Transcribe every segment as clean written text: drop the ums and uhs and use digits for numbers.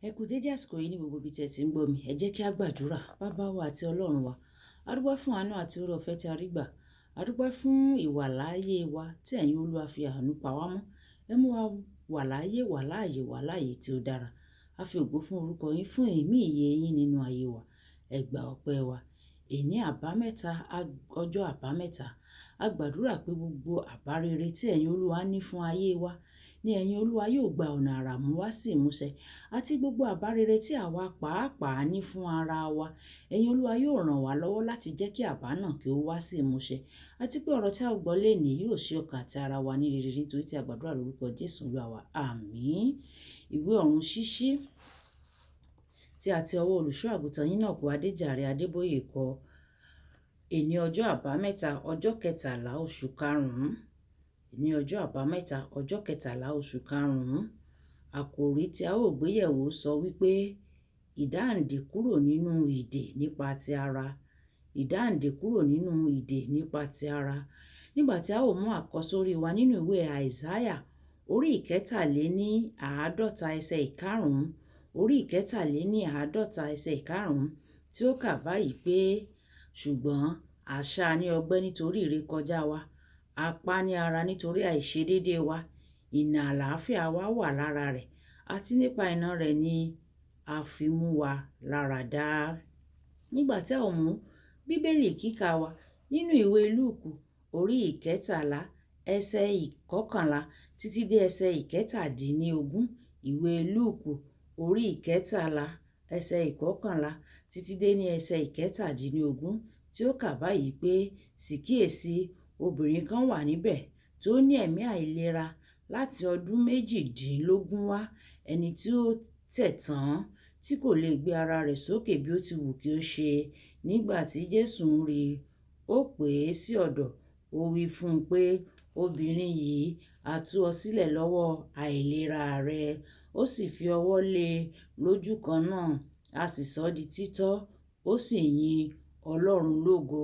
Ẹ kú dédé àsìkò yìí ní gbogbo ibi tí ẹ ti ń gbọ́ mi. Ẹ jẹ́ kí a gbàdúrà. Bàbá wa àti Ọlọ́run wa, a dúpẹ́ fún àánú àti oore ọ̀fẹ́ tí a rí gbà. A dúpẹ́ fún ìwà láàyè wa tí ẹ̀yin Olúwa fi àánú pa wá mọ́. Ẹ mú wa wà láàyè wà láàyè tí ó dára. A fi ògo fún orúkọ yín fún ẹ̀mí ìyè yín nínú ayé wa. Ẹ gbà ọpẹ́ wa. Èní àbámẹ́ta, ọjọ́ àbámẹ́ta, a gbàdúrà pé gbogbo àbá rere tí ẹ̀yin Olúwa ní fún ayé wa ní ẹ̀yin Olúwa yóò gba ọ̀nà àrà mú wá sí ìmúṣẹ, àti gbogbo àbá rere tí àwa pàápàá ní fún ara wa, ẹ̀yin Olúwa yóò ràn wá lọ́wọ́ láti jẹ́ kí àbá náà kí ó wá sí ìmúṣẹ, àti pé ọ̀rọ̀ tí a gbọ́ lénìí yóò ṣe ọkàn àti ara wa ní rere nítorí tí a gbàdúrà lórúkọ Jésù Olúwa wa. Àmín. Ìwé ọ̀run ṣíṣí tí a ti ọwọ́ olùṣọ́ àgùntàn Enoch Adeboye kọ. Èní ọjọ́ àbámẹ́ta, ọjọ́ kẹtàlá oṣù karùn-ún. Ní ọjọ́ àbámẹ́ta, ọjọ́ kẹtàlá oṣù karùn-ún. Àkòrí tí a ó gbéyẹ̀wò sọ wípé ìdáǹdè kúrò nínú ìdè nípa ti ara. Ìdáǹdè kúrò nínú ìdè nípa ti ara. Nígbà tí a ó mú àkọ́sórí wa nínú ìwé Àìsáyà orí ìkẹtàléní àádọ́ta ẹsẹ̀ ìkarùn-ún, orí ìkẹtàléní àádọ́ta ẹsẹ̀ ìkarùn-ún, tí ó kà báyìí pé ṣùgbọ́n àṣà ní ọgbẹ́ nítorí ìrékọjá wa, apá ní ara nítorí àìṣedéédéé wa, ìnà àlàáfíà wa wà lára rẹ̀, àti nípa iná rẹ̀ ni a fi mú wa lára dá. Nígbà tí a ó mú bíbélì kíkà wa nínú ìwé Lúùkù orí ìkẹtàlá ẹsẹ̀ ìkọkànlá títí dé ẹsẹ̀ ìkẹtàdínlógún, ìwé Lúùkù orí ìkẹtàlá ẹsẹ̀ ìkọkànlá títí dé ní ẹsẹ̀ ìkẹtàdínlógún, tí ó kà báyìí pé sì kíyèsí, obìnrin kan wà níbẹ̀ tó ní ẹ̀mí àìlera láti ọdún méjìdínlógún wá, ẹni tí ó tẹ̀ tán, tí kò lè gbé ara rẹ̀ sókè bí ó ti wù kí ó ṣe. Nígbà tí Jésù ń rí i, ó pè é sí ọ̀dọ̀, ó wí fún un pé, obìnrin yìí, a tú ọ sílẹ̀ lọ́wọ́ àìlera rẹ. Ó sì fi ọwọ́ lé e lójú kan náà, a sì sọ ọ́ di títọ́, ó sì yin Ọlọ́run lógo.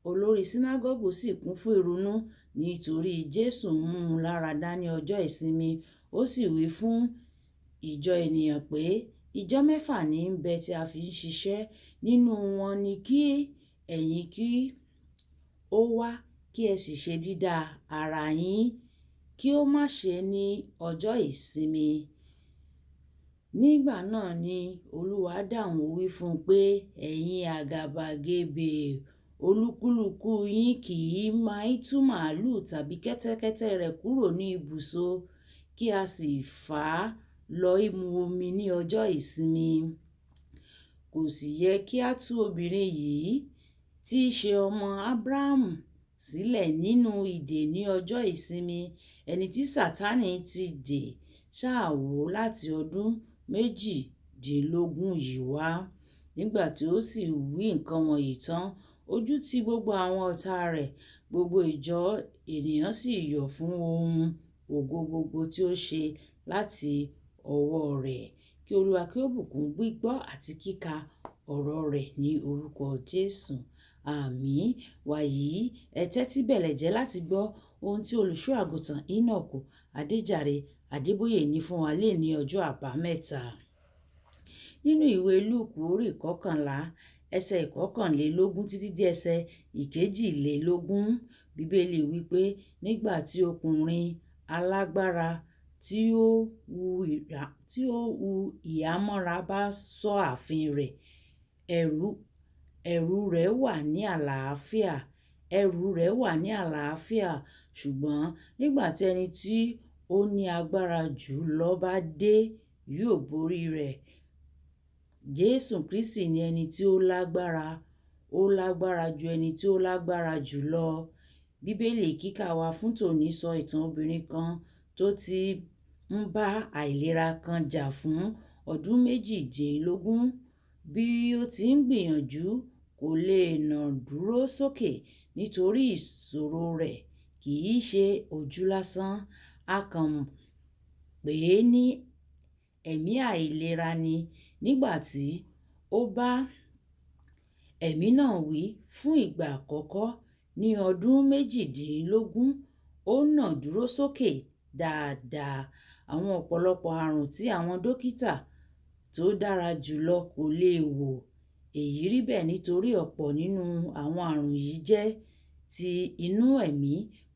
Olórí sínágọ́gù sì kún fún ìrunú nítorí Jésù mú un lára dá ní ọjọ́ ìsinmi. Ó sì wí fún ìjọ ènìyàn pé ìjọ mẹ́fà ní ń bẹ tí a fi ń ṣiṣẹ́, nínú wọn ni kí ẹ̀yin kí ó wá kí ẹ sì ṣe dídá ara yín, kí ó má ṣe ní ọjọ́ ìsinmi. Nígbà náà ni Olúwa dáhùn, ó wí fún un pé ẹ̀yin àgàbàgebè, olúkúlùkù yín kì í máa tú màlúù tàbí kẹ́tẹ́kẹ́tẹ́ rẹ̀ kúrò ní ibùsọ kí a sì fà á lọ mu omi ní ọjọ́ ìsinmi. Kò sì yẹ kí a tú obìnrin yìí tí í ṣe ọmọ Ábúráhámù sílẹ̀ nínú ìdè ní ọjọ́ ìsinmi, ẹni tí Sátánì ti dè ṣáàwó láti ọdún méjìdínlógún yìí wá. Nígbà tí ó sì wí nǹkan wọ̀nyí tán, ojú ti gbogbo àwọn ọ̀tá rẹ̀, gbogbo ìjọ ènìyàn sì yọ̀ fún ohun ògo gbogbo tí ó ṣe láti ọwọ́ rẹ̀. Kí Olúwa kí ó bùkún gbígbọ́ àti kíka ọ̀rọ̀ rẹ̀ ní orúkọ Jésù. Àmín. Wàyí, ẹ tẹ́tí bẹ̀lẹ̀ jẹ́ láti gbọ́ ohun tí olùṣọ́ àgùntàn Enoch Adeboye ní fún wa léní ọjọ́ àbámẹ́ta. Nínú ìwé Lúùkù orí ìkọkànlá ẹsẹ̀ ìkọkànlélógún títí dé ẹsẹ̀ ìkejìlélógún, bíbélì wípé nígbà tí ọkùnrin alágbára tí ó hu ìhámọ́ra bá ṣọ́ ààfin rẹ̀, ẹrù rẹ̀ wà ní àlàáfíà, ṣùgbọ́n nígbà tí ẹni tí ó ní agbára jù lọ bá dé, yóò borí rẹ̀. Jésù Kristi ni ẹni tí ó lágbára ju ẹni tí ó lágbára jù lọ. Bíbélì kíkà wa fún tòní sọ ìtàn obìnrin kan tó ti ń bá àìlera kan jà fún ọdún méjìdínlógún. Bí ó ti ń gbìyànjú, kò lè nà dúró sókè nítorí ìṣòro rẹ̀ kì í ṣe ojú lásán. A kàn pè é ní ẹ̀mí àìlera ni. Nígbà tí ó bá ẹ̀mí náà wí fún ìgbà àkọ́kọ́ ní ọdún méjìdínlógún, ó nà dúró sókè dáadáa. Àwọn ọ̀pọ̀lọpọ̀ àrùn tí àwọn dókítà tó dára jùlọ kò lè wò. Èyí rí bẹ́ẹ̀ nítorí ọ̀pọ̀ nínú àwọn àrùn yìí jẹ́ ti inú ẹ̀mí.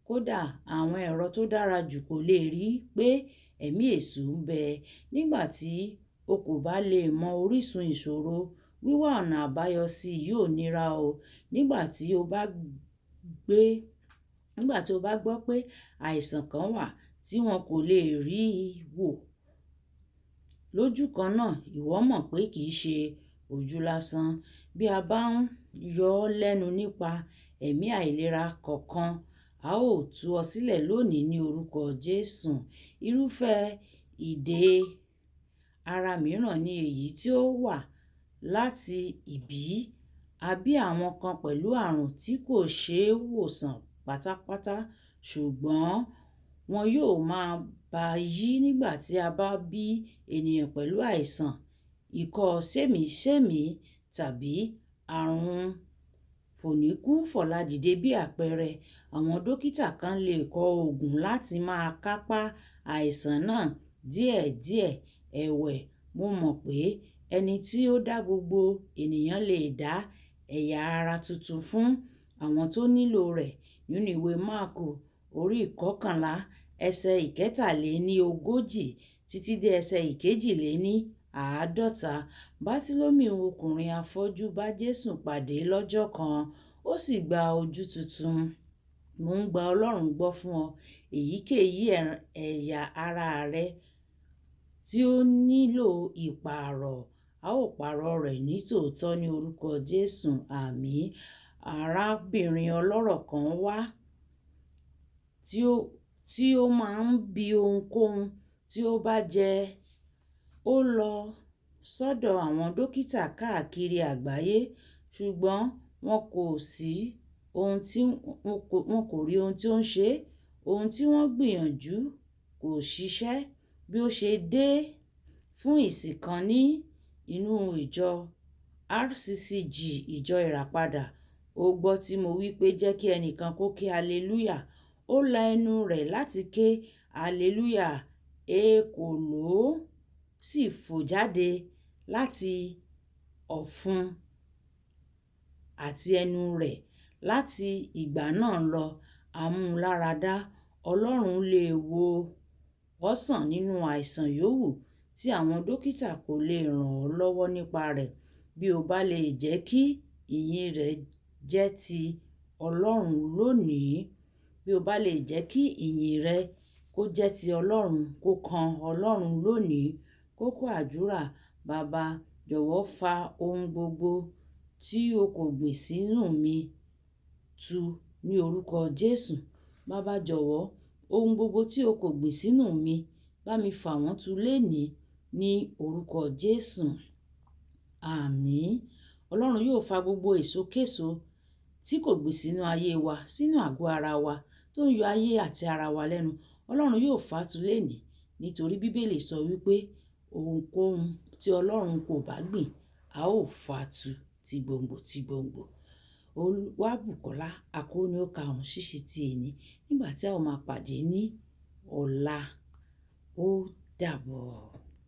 Kódà àwọn ẹ̀rọ tó dára jù kò lè rí pé ẹ̀mí èṣù ń bẹ. Nígbà tí o kò bá lè mọ orísun ìṣòro, wíwá ọ̀nà àbáyọ sí i yóò nira o. Nígbà tí o bá gbọ́ pé àìsàn kan wà tí wọn kò lè rí i wò lójú kan náà, ìwọ mọ̀ pé kì í ṣe ojú lásán. Bí a bá ń yọ ọ́ lẹ́nu nípa ẹ̀mí àìlera kọ̀ọ̀kan, a ó tú ọ sílẹ̀ lónìí ní orúkọ Jésù. Irúfẹ́ ìdè ara mìíràn ni èyí tí ó wà láti ìbí. A bí àwọn kan pẹ̀lú àrùn tí kò ṣeé wòsàn pátápátá, ṣùgbọ́n wọn yóò máa bá yí nígbà tí a bá bí ènìyàn pẹ̀lú àìsàn ikọ́ sémìí-sémìí tàbí àrùn fòníkú-fọ̀la-dìde bí àpẹẹrẹ. Àwọn dókítà kan lè kọ oògùn láti máa kápá àìsàn náà díẹ̀díẹ̀. Ẹ̀wẹ̀, mo mọ̀ pé ẹni tí ó dá gbogbo ènìyàn lè dá ẹ̀yà ara tuntun fún àwọn tó nílò rẹ̀. Nínú ìwé Máàkù orí 11 ẹsẹ̀ 43 títí dé ẹsẹ̀ 42. Bátílómì ọkùnrin afọ́jú bá Jésù pàdé lọ́jọ́ kan, ó sì gba ojú tuntun. Mo ń gba Ọlọ́run gbọ́ fún ọ. Èyíkéyìí ẹ̀yà ara rẹ tí ó nílò ìpààrọ̀, a ó pààrọ̀ rẹ̀ ní tòótọ́ ní orúkọ Jésù. Àmín. Arábìnrin ọlọ́rọ̀ kan wá tí ó máa ń bi ohunkóhun tí ó bá jẹ. Ó lọ sọ́dọ̀ àwọn dókítà káàkiri àgbáyé, ṣùgbọ́n wọn kò rí ohun tí ó ń ṣe. Ohun tí wọ́n gbìyànjú kò ṣiṣẹ́. Bí ó ṣe dé fún ìsìn kan ní inú ìjọ RCCG, ìjọ ìràpadà, ó gbọ́ tí mo wí pé jẹ́ kí ẹnìkan kó ké hallelujah. Ó la ẹnu rẹ̀ láti ké hallelujah. Èkòló sì fò jáde láti ọ̀fun àti ẹnu rẹ̀. Láti ìgbà náà lọ, a mú un láradá. Ọlọ́run lè wo ọ́ sàn nínú àìsàn yòówù tí àwọn dókítà kò lè ràn ọ́ lọ́wọ́ nípa rẹ̀. Bí o bá lè jẹ́ kí ìyìn rẹ̀ jẹ́ ti Ọlọ́run lónìí, bí o bá lè jẹ́ kí ìyìn rẹ kó jẹ́ ti Ọlọ́run, kó kan Ọlọ́run lónìí. Kókó àdúrà: Bàbá, jọ̀wọ́ fa ohun gbogbo tí o kò gbìn sínú mi tu ní orúkọ Jésù. Bàbá, jọ̀wọ́ ohun gbogbo tí o kò gbìn sínú mi, bá mi fà wọ́n tu lénìí ní orúkọ Jésù. Àmín. Ọlọ́run yóò fa gbogbo èsokéso tí kò gbìn sínú ayé wa, sínú àgọ́ ara wa, tó ń yọ ayé àti ara wa lẹ́nu. Ọlọ́run yóò fà á tu lénìí, nítorí Bíbélì sọ wípé ohunkóhun tí Ọlọ́run kò bá gbìn, a ó fà á tu ti gbòǹgbò. Olúwàbùkọ́lá akóni ó ka ọ̀run ṣíṣí ti èní, nígbà tí a ó máa pàdé ní ọ̀la. Ó dàbọ̀.